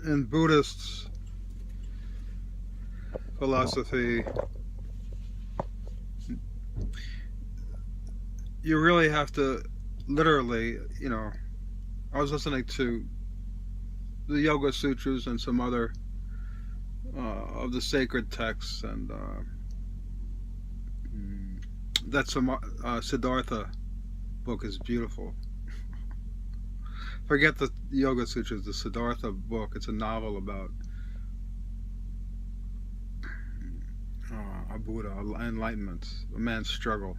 in Buddhist philosophy, you really have to literally, I was listening to the Yoga Sutras and some other of the sacred texts, and mm, that some Siddhartha book is beautiful. Forget the Yoga Sutras, the Siddhartha book. It's a novel about a Buddha, enlightenment, a man's struggle.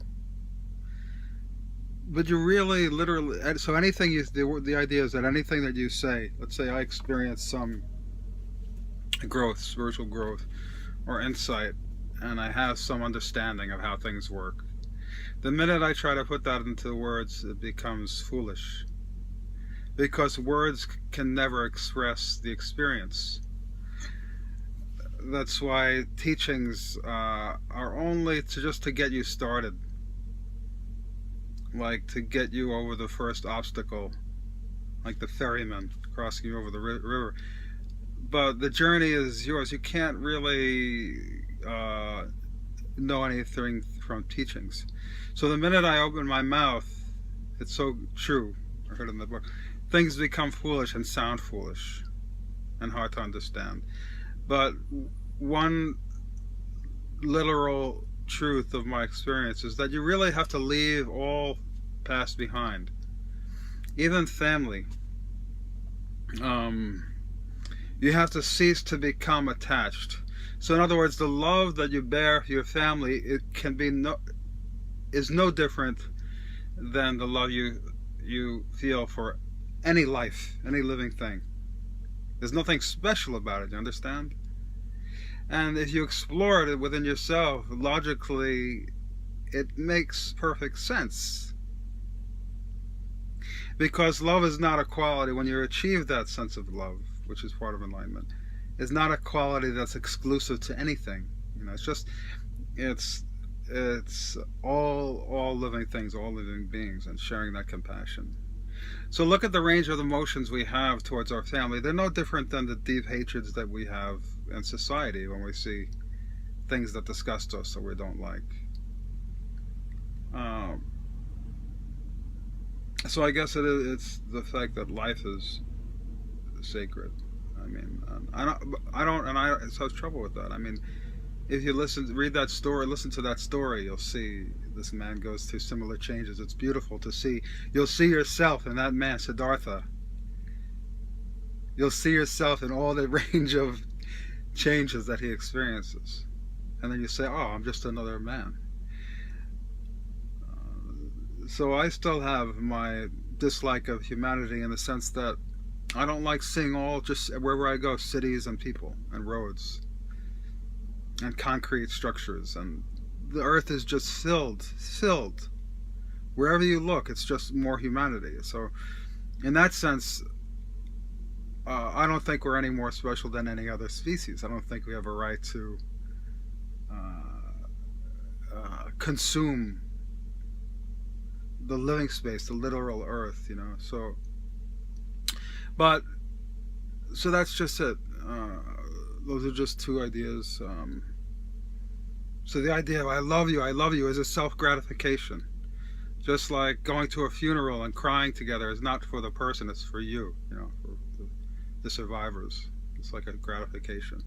But you really, literally, so anything the idea is that anything that you say, let's say I experience some growth, spiritual growth, or insight, and I have some understanding of how things work. The minute I try to put that into words, it becomes foolish. Because words can never express the experience. That's why teachings are only just to get you started, like to get you over the first obstacle, like the ferryman crossing you over the river. But the journey is yours. You can't really know anything from teachings. So the minute I open my mouth, it's so true. I heard it in the book. Things become foolish and sound foolish and hard to understand. But one literal truth of my experience is that you really have to leave all past behind, even family. You have to cease to become attached. So in other words, the love that you bear for your family, it can be is no different than the love you feel for any life, any living thing. There's nothing special about it, you understand? And if you explore it within yourself, logically, it makes perfect sense. Because love is not a quality, when you achieve that sense of love, which is part of enlightenment, is not a quality that's exclusive to anything. It's just, it's all living things, all living beings, and sharing that compassion. So look at the range of emotions we have towards our family. They're no different than the deep hatreds that we have in society when we see things that disgust us or we don't like. So I guess it's the fact that life is sacred. I mean, I have trouble with that. I mean, if you read that story, listen to that story, you'll see this man goes through similar changes. It's beautiful to see. You'll see yourself in that man, Siddhartha. You'll see yourself in all the range of changes that he experiences. And then you say, oh, I'm just another man. So I still have my dislike of humanity in the sense that I don't like seeing just wherever I go, cities and people and roads and concrete structures, and the earth is just filled. Wherever you look, it's just more humanity. So in that sense, I don't think we're any more special than any other species. I don't think we have a right to consume the living space, the literal earth, So, but so that's just it. Those are just two ideas. So the idea of I love you is a self-gratification. Just like going to a funeral and crying together is not for the person, it's for you, for the survivors. It's like a gratification.